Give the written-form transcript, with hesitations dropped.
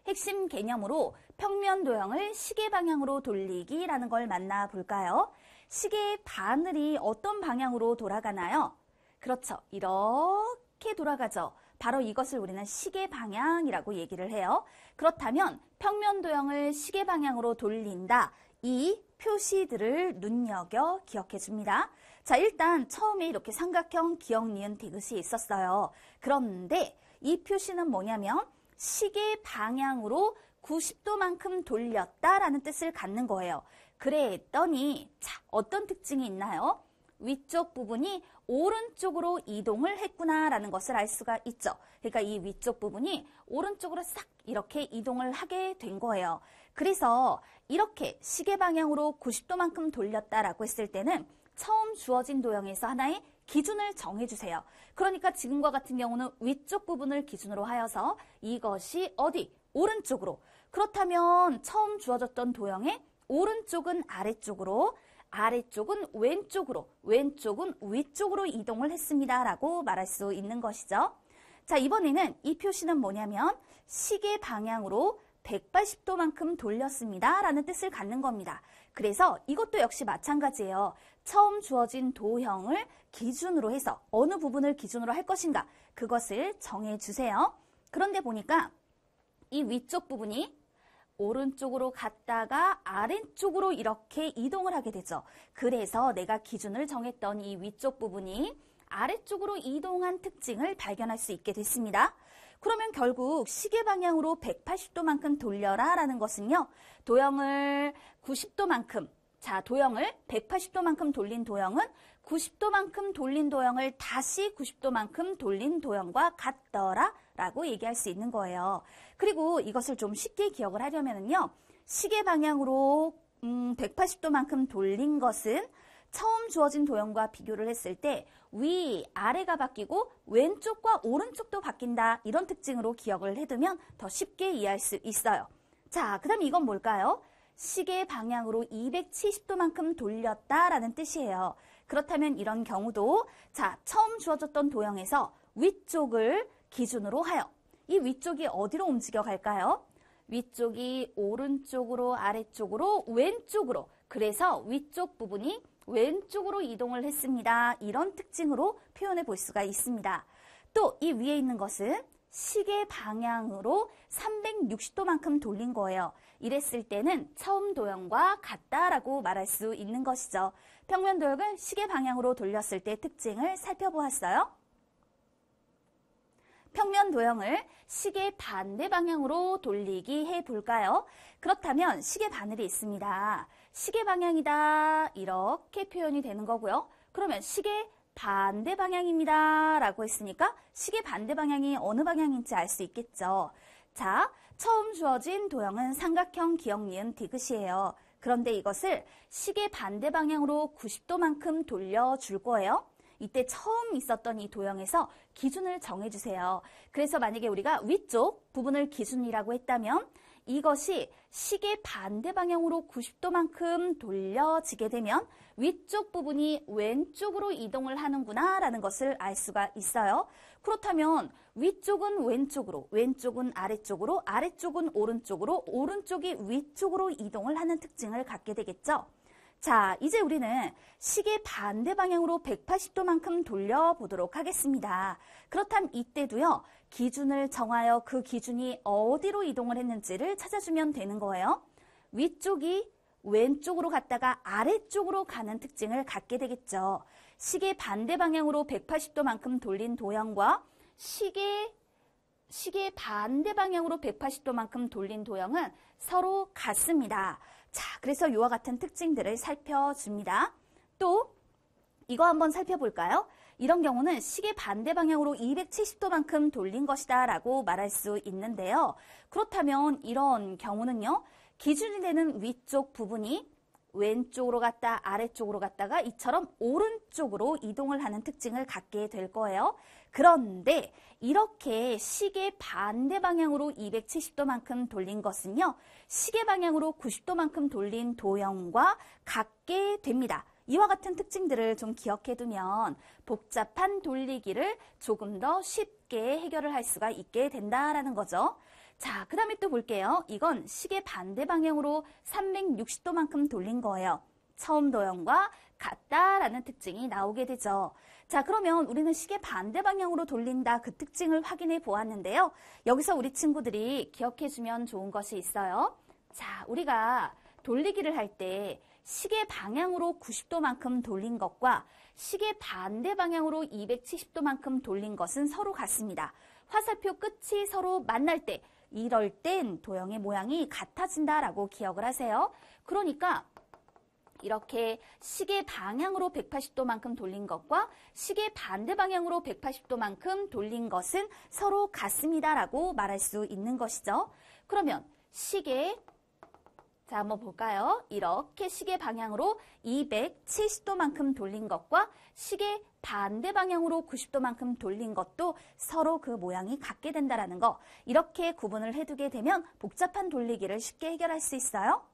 핵심 개념으로 평면 도형을 시계 방향으로 돌리기라는 걸 만나볼까요? 시계의 바늘이 어떤 방향으로 돌아가나요? 그렇죠. 이렇게 돌아가죠. 바로 이것을 우리는 시계 방향이라고 얘기를 해요. 그렇다면 평면 도형을 시계 방향으로 돌린다. 이 표시들을 눈여겨 기억해 줍니다. 자, 일단 처음에 이렇게 삼각형 기억, 니은, 디귿이 있었어요. 그런데 이 표시는 뭐냐면 시계 방향으로 90도만큼 돌렸다라는 뜻을 갖는 거예요. 그랬더니 자, 어떤 특징이 있나요? 위쪽 부분이 오른쪽으로 이동을 했구나라는 것을 알 수가 있죠. 그러니까 이 위쪽 부분이 오른쪽으로 싹 이렇게 이동을 하게 된 거예요. 그래서 이렇게 시계 방향으로 90도만큼 돌렸다라고 했을 때는 처음 주어진 도형에서 하나의 기준을 정해주세요. 그러니까 지금과 같은 경우는 위쪽 부분을 기준으로 하여서 이것이 어디? 오른쪽으로. 그렇다면 처음 주어졌던 도형의 오른쪽은 아래쪽으로, 아래쪽은 왼쪽으로, 왼쪽은 위쪽으로 이동을 했습니다. 라고 말할 수 있는 것이죠. 자, 이번에는 이 표시는 뭐냐면 시계 방향으로 180도만큼 돌렸습니다. 라는 뜻을 갖는 겁니다. 그래서 이것도 역시 마찬가지예요. 처음 주어진 도형을 기준으로 해서 어느 부분을 기준으로 할 것인가 그것을 정해주세요. 그런데 보니까 이 위쪽 부분이 오른쪽으로 갔다가 아래쪽으로 이렇게 이동을 하게 되죠. 그래서 내가 기준을 정했던 이 위쪽 부분이 아래쪽으로 이동한 특징을 발견할 수 있게 됐습니다. 그러면 결국 시계 방향으로 180도만큼 돌려라 라는 것은요. 도형을 90도만큼, 자, 도형을 180도만큼 돌린 도형은 90도만큼 돌린 도형을 다시 90도만큼 돌린 도형과 같더라 라고 얘기할 수 있는 거예요. 그리고 이것을 좀 쉽게 기억을 하려면요. 시계 방향으로 180도만큼 돌린 것은 처음 주어진 도형과 비교를 했을 때 위, 아래가 바뀌고 왼쪽과 오른쪽도 바뀐다. 이런 특징으로 기억을 해두면 더 쉽게 이해할 수 있어요. 자, 그 다음 이건 뭘까요? 시계 방향으로 270도만큼 돌렸다라는 뜻이에요. 그렇다면 이런 경우도 자, 처음 주어졌던 도형에서 위쪽을 기준으로 하여 이 위쪽이 어디로 움직여 갈까요? 위쪽이 오른쪽으로, 아래쪽으로, 왼쪽으로. 그래서 위쪽 부분이 왼쪽으로 이동을 했습니다. 이런 특징으로 표현해 볼 수가 있습니다. 또 이 위에 있는 것은 시계 방향으로 360도만큼 돌린 거예요. 이랬을 때는 처음 도형과 같다라고 말할 수 있는 것이죠. 평면 도형을 시계 방향으로 돌렸을 때 특징을 살펴보았어요. 평면 도형을 시계 반대 방향으로 돌리기 해볼까요? 그렇다면 시계 바늘이 있습니다. 시계 방향이다 이렇게 표현이 되는 거고요. 그러면 시계 반대 방향입니다 라고 했으니까 시계 반대 방향이 어느 방향인지 알 수 있겠죠. 자, 처음 주어진 도형은 삼각형 기억, 니은, 디귿이에요. 그런데 이것을 시계 반대 방향으로 90도만큼 돌려줄 거예요. 이때 처음 있었던 이 도형에서 기준을 정해주세요. 그래서 만약에 우리가 위쪽 부분을 기준이라고 했다면 이것이 시계 반대 방향으로 90도만큼 돌려지게 되면 위쪽 부분이 왼쪽으로 이동을 하는구나 라는 것을 알 수가 있어요. 그렇다면 위쪽은 왼쪽으로, 왼쪽은 아래쪽으로, 아래쪽은 오른쪽으로, 오른쪽이 위쪽으로 이동을 하는 특징을 갖게 되겠죠. 자, 이제 우리는 시계 반대 방향으로 180도만큼 돌려보도록 하겠습니다. 그렇다면 이때도요, 기준을 정하여 그 기준이 어디로 이동을 했는지를 찾아주면 되는 거예요. 위쪽이 왼쪽으로 갔다가 아래쪽으로 가는 특징을 갖게 되겠죠. 시계 반대 방향으로 180도만큼 돌린 도형과 시계 반대 방향으로 180도만큼 돌린 도형은 서로 같습니다. 자, 그래서 이와 같은 특징들을 살펴줍니다. 또 이거 한번 살펴볼까요? 이런 경우는 시계 반대 방향으로 270도만큼 돌린 것이다 라고 말할 수 있는데요. 그렇다면 이런 경우는요. 기준이 되는 위쪽 부분이 왼쪽으로 갔다 아래쪽으로 갔다가 이처럼 오른쪽으로 이동을 하는 특징을 갖게 될 거예요. 그런데 이렇게 시계 반대 방향으로 270도만큼 돌린 것은요. 시계 방향으로 90도만큼 돌린 도형과 같게 됩니다. 이와 같은 특징들을 좀 기억해두면 복잡한 돌리기를 조금 더 쉽게 해결을 할 수가 있게 된다라는 거죠. 자, 그 다음에 또 볼게요. 이건 시계 반대 방향으로 360도만큼 돌린 거예요. 처음 도형과 같다라는 특징이 나오게 되죠. 자, 그러면 우리는 시계 반대 방향으로 돌린다 그 특징을 확인해 보았는데요. 여기서 우리 친구들이 기억해주면 좋은 것이 있어요. 자, 우리가 돌리기를 할 때 시계 방향으로 90도만큼 돌린 것과 시계 반대 방향으로 270도만큼 돌린 것은 서로 같습니다. 화살표 끝이 서로 만날 때, 이럴 땐 도형의 모양이 같아진다라고 기억을 하세요. 그러니까 이렇게 시계 방향으로 180도만큼 돌린 것과 시계 반대 방향으로 180도만큼 돌린 것은 서로 같습니다라고 말할 수 있는 것이죠. 그러면 시계, 자, 한번 볼까요? 이렇게 시계 방향으로 270도만큼 돌린 것과 시계 반대 방향으로 90도만큼 돌린 것도 서로 그 모양이 같게 된다는 거. 이렇게 구분을 해두게 되면 복잡한 돌리기를 쉽게 해결할 수 있어요.